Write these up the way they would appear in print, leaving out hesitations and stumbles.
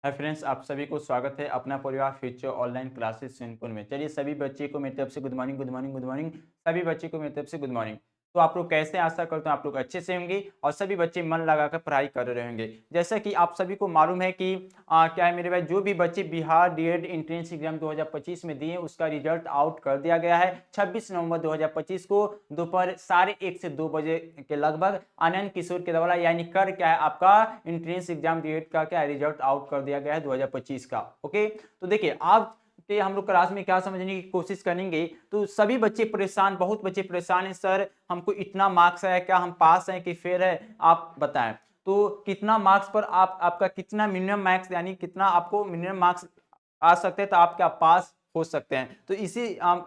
Hi friends, आप सभी को स्वागत है अपना परिवार फ्यूचर ऑनलाइन क्लासेस सेनपुर में। चलिए सभी बच्चे को मेरी तरफ से good morning, good morning, good morning. सभी बच्चे को मेरी तरफ से गुड मॉर्निंग। तो आप लोग कैसे, आशा करता हूँ आप लोग अच्छे से होंगे और सभी बच्चे मन लगाकर पढ़ाई कर रहे होंगे। जैसा कि आप सभी को मालूम है कि क्या है मेरे भाई, जो भी बच्चे बिहार डीएड एंट्रेंस एग्जाम 2025 में दिए उसका रिजल्ट आउट कर दिया गया है। 26 नवंबर 2025 को दोपहर 1:30 से 2 बजे के लगभग आनंद किशोर के द्वारा यानी कर क्या है आपका एंट्रेंस एग्जाम डीएड का क्या रिजल्ट आउट कर दिया गया है 2025 का। ओके, तो देखिए आप हम लोग क्लास में क्या समझने की कोशिश करेंगे। तो सभी बच्चे परेशान, बहुत बच्चे परेशान हैं, सर हमको इतना मार्क्स आया, क्या हम पास हैं कि फेल है, आप बताएं। तो कितना मार्क्स पर आपका कितना मिनिमम मार्क्स यानी कितना आपको मिनिमम मार्क्स आ सकते हैं तो आप क्या पास हो सकते हैं। तो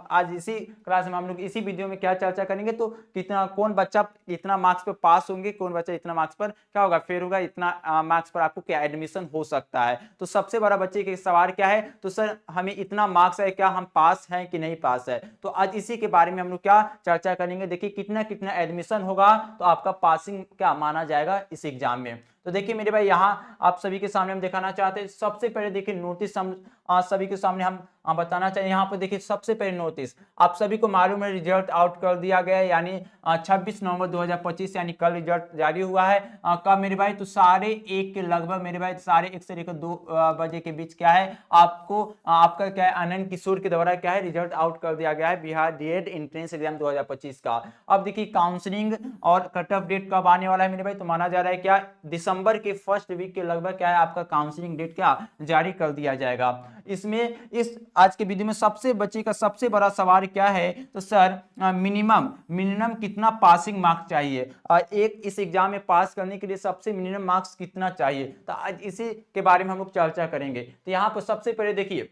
आज इसी क्लास में हम लोग इसी वीडियो में क्या चर्चा करेंगे, तो कितना कौन बच्चा इतना मार्क्स पर पास होंगे, कौन बच्चा इतना मार्क्स पर क्या होगा फेल होगा, इतना मार्क्स पर आपको क्या एडमिशन हो सकता है। तो सबसे बड़ा बच्चे के सवाल क्या है, तो सर हमें इतना मार्क्स है, क्या हम पास हैं कि नहीं पास है। तो आज इसी के बारे में हम लोग क्या चर्चा करेंगे। देखिए कितना कितना एडमिशन होगा तो आपका पासिंग क्या माना जाएगा इस एग्जाम में। तो देखिए मेरे भाई, यहाँ आप सभी के सामने हम दिखाना चाहते हैं। सबसे पहले देखिए नोटिस हम सभी के सामने हम बताना चाहिए। यहाँ पर देखिए सबसे पहले नोटिस, आप सभी को मालूम है रिजल्ट आउट कर दिया गया है, यानी 26 नवंबर 2025 यानी कल रिजल्ट जारी हुआ है। कब मेरे भाई, तो 1:30 के लगभग मेरे भाई 1:30 से लेकर 2 बजे के बीच क्या है आपको आपका क्या है आनंद किशोर के द्वारा क्या है रिजल्ट आउट कर दिया गया है बिहार डीएड एंट्रेंस एग्जाम 2025 का। अब देखिए काउंसलिंग और कट ऑफ डेट कब आने वाला है मेरे भाई, तो माना जा रहा है क्या दिसंबर के फर्स्ट वीक के लगभग क्या है आपका काउंसलिंग डेट क्या जारी कर दिया जाएगा। इसमें इस आज के वीडियो में सबसे बच्चे का सबसे बड़ा सवाल क्या है, तो सर मिनिमम मिनिमम कितना पासिंग मार्क्स चाहिए, एक इस एग्जाम में पास करने के लिए सबसे मिनिमम मार्क्स कितना चाहिए। तो आज इसी के बारे में हम लोग चर्चा करेंगे। तो यहाँ पर सबसे पहले देखिए,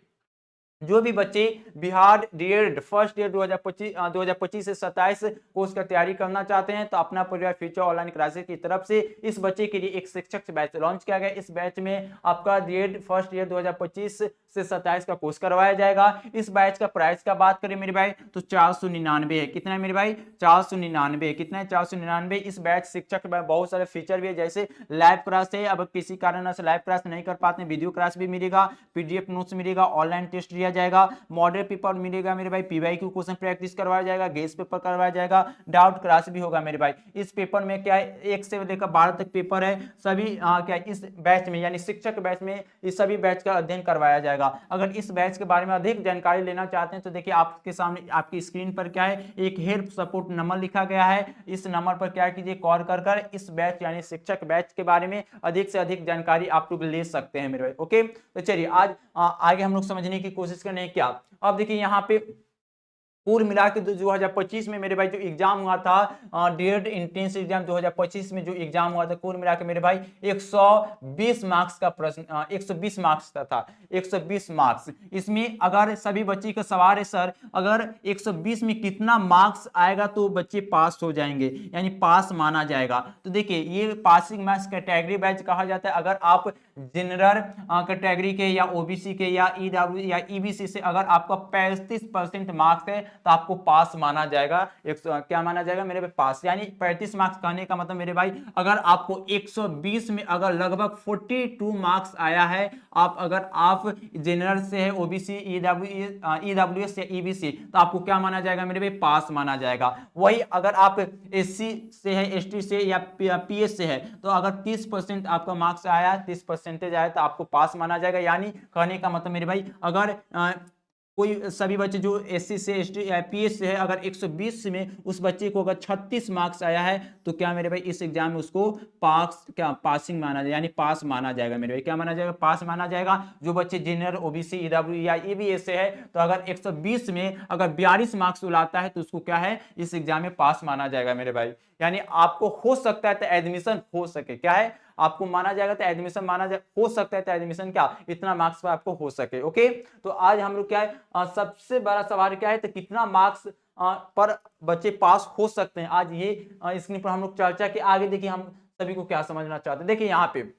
जो भी बच्चे बिहार डीएड फर्स्ट ईयर 2025 से 27 कोर्स का तैयारी करना चाहते हैं, तो अपना परिवार फ्यूचर ऑनलाइन क्लासेस की तरफ से इस बच्चे के लिए एक शिक्षक बैच लॉन्च किया गया। इस बैच में आपका डीएड फर्स्ट ईयर 2025 से 27 का कोर्स करवाया जाएगा। इस बैच का प्राइस का बात करें मेरे भाई, तो 499 है। कितना है मेरे भाई, 499। कितना है, 499। इस बैच शिक्षक में बहुत सारे फीचर भी है, जैसे लाइव क्लास है, अब किसी कारण से लाइव क्लास नहीं कर पाते वीडियो क्लास भी मिलेगा, पीडीएफ नोट्स मिलेगा, ऑनलाइन टेस्ट दिया जाएगा, मॉडल पेपर मिलेगा मेरे भाई, पीवाईक्यू क्वेश्चन प्रैक्टिस करवाया जाएगा, गेस्ट पेपर करवाया जाएगा, डाउट क्लास भी होगा मेरे भाई। इस पेपर में क्या है 1 से लेकर 12 तक पेपर है। सभी क्या इस बैच में यानी शिक्षक बैच में इस सभी बैच का अध्ययन करवाया जाएगा। अगर इस बैच के बारे में अधिक जानकारी लेना चाहते हैं तो देखिए आपके सामने आपकी स्क्रीन पर क्या है एक हेल्प सपोर्ट नंबर लिखा गया है। इस नंबर पर क्या कीजिए कॉल कर इस बैच यानी शिक्षक बैच के बारे में अधिक से अधिक जानकारी आप लोग ले सकते हैं मेरे भाई। ओके, तो चलिए आज आगे हम लोग समझने की कोशिश करने हैं क्या। अब देखिए यहाँ पे कुल मिला के 2025 में मेरे भाई जो एग्जाम हुआ था डीएड एंट्रेंस एग्जाम 2025 में जो एग्जाम हुआ था, कुल मिला के मेरे भाई 120 मार्क्स का प्रश्न 120 मार्क्स का था। 120 मार्क्स, इसमें अगर सभी बच्चे का सवाल है सर अगर 120 में कितना मार्क्स आएगा तो बच्चे पास हो जाएंगे यानी पास माना जाएगा। तो देखिए ये पासिंग मार्क्स कैटेगरी वाइज कहा जाता है। अगर आप जनरल कैटेगरी के या ओबीसी के या ईडब्ल्यू या ईबीसी से अगर आपका 35% मार्क्स है तो आपको पास माना जाएगा। क्या माना जाएगा मेरे भाई, पास। यानी 35 मार्क्स कहने का मतलब मेरे भाई अगर आपको 120 में अगर लगभग 42 मार्क्स आया है, आप जनरल से है, ओबीसी ईडब्ल्यूएस या ईबीसी, तो आपको क्या माना जाएगा मेरे भाई, पास माना जाएगा। वही अगर आप एससी से है, एसटी से या पीएस से है, तो अगर 30% आपका मार्क्स आया, 30% आया तो आपको पास माना जाएगा। यानी कहने का मतलब मेरे भाई अगर कोई सभी बच्चे जो एससी से एसटी या पीएस से है, अगर 120 में उस बच्चे को अगर 36 मार्क्स आया है तो क्या मेरे भाई इस एग्जाम में उसको पासिंग माना जाएगा यानी पास माना जाएगा मेरे भाई। क्या माना जाएगा, पास माना जाएगा। जो बच्चे जनरल ओबीसी ईडब्ल्यू या ईबीएस से है तो अगर 120 में अगर 42 मार्क्स लाता है तो उसको क्या है इस एग्जाम में पास माना जाएगा मेरे भाई। यानी आपको हो सकता है तो एडमिशन हो सके, क्या है आपको माना जाएगा तो एडमिशन हो सकता है तो एडमिशन क्या इतना मार्क्स पर आपको हो सके। ओके, तो आज हम लोग क्या है सबसे बड़ा सवाल क्या है तो कितना मार्क्स पर बच्चे पास हो सकते हैं। आज ये स्क्रीन पर हम लोग चर्चा के आगे देखिए हम सभी को क्या समझना चाहते हैं। देखिए यहाँ पे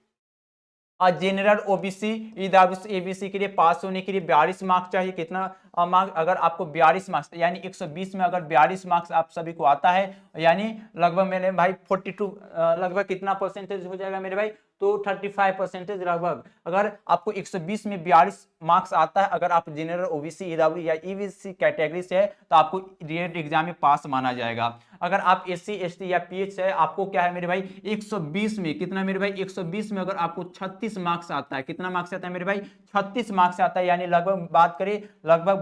जनरल ओबीसी ईडब्ल्यूएस एबीसी के लिए पास होने के लिए 42 मार्क्स चाहिए। कितना मार्क्स, अगर आपको 42 मार्क्स यानी 120 में अगर 42 मार्क्स आप सभी को आता है यानी लगभग मेरे भाई 42 लगभग कितना परसेंटेज हो जाएगा मेरे भाई तो 35% लगभग। अगर आपको 120 में 42 मार्क्स आता है, अगर आप जनरल, ओबीसी, ईडब्ल्यू या ईबीसी कैटेगरी से है तो आपको रीट एग्जाम में पास माना जाएगा। अगर आप एससी, एसटी या पीएच से है, आपको क्या है मेरे भाई 120 में कितना मेरे भाई 120 में अगर आपको 36 मार्क्स आता है, कितना मार्क्स आता है मेरे भाई 36 मार्क्स आता है, यानी लगभग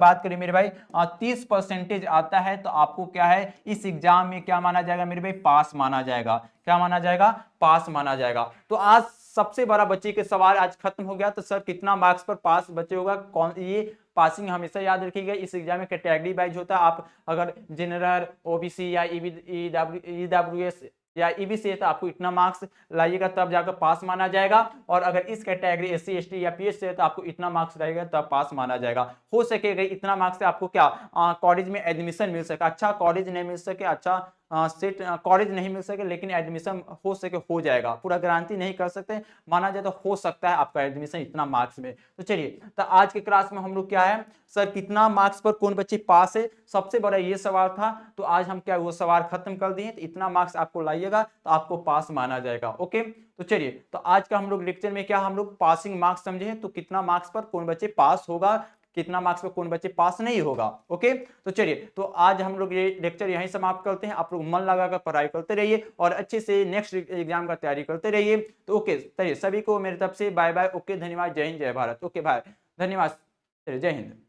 बात करें मेरे भाई 30% आता है, तो आपको क्या है इस एग्जाम में क्या माना जाएगा मेरे भाई पास माना जाएगा। क्या माना जाएगा? पास माना जाएगा। तो आज सबसे बड़ा बच्चे के सवाल आज खत्म हो गया। तो सर कितना मार्क्स पर पास बच्चे होगा, कौन ये पासिंग हमेशा याद रखिएगा। इस एग्जाम में कैटेगरी वाइज होता है, आप अगर जनरल, ओबीसी या ईडब्ल्यूएस या ईबीसी है तो आपको इतना मार्क्स लाइएगा तब जाकर पास माना जाएगा, और अगर इस कैटेगरी एससी, एसटी या पीएच से है तो आपको इतना मार्क्स रहेगा तब पास माना जाएगा। हो सकेगा इतना मार्क्स से आपको क्या कॉलेज में एडमिशन मिल सके, अच्छा कॉलेज नहीं मिल सके, अच्छा सीट कॉलेज नहीं मिल सके, लेकिन एडमिशन हो सके हो जाएगा। पूरा गारंटी नहीं कर सकते, माना जाए तो हो सकता है आपका एडमिशन इतना मार्क्स में। तो चलिए, तो आज के क्लास में हम लोग क्या है सर कितना मार्क्स पर कौन बच्चे पास है, सबसे बड़ा ये सवाल था। तो आज हम क्या वो सवाल खत्म कर दिए। तो इतना मार्क्स आपको लाइएगा तो आपको पास माना जाएगा। ओके, तो चलिए, तो आज का हम लोग लेक्चर में क्या हम लोग पासिंग मार्क्स समझे, तो कितना मार्क्स पर कौन बच्चे पास होगा, कितना मार्क्स पर कौन बच्चे पास नहीं होगा। ओके, तो चलिए, तो आज हम लोग ये लेक्चर यहीं समाप्त करते हैं। आप लोग मन लगाकर पढ़ाई करते रहिए और अच्छे से नेक्स्ट एग्जाम का तैयारी करते रहिए। तो ओके, चलिए सभी को मेरी तरफ से बाय बाय। ओके, धन्यवाद, जय हिंद, जय भारत। ओके भाई, धन्यवाद, जय हिंद।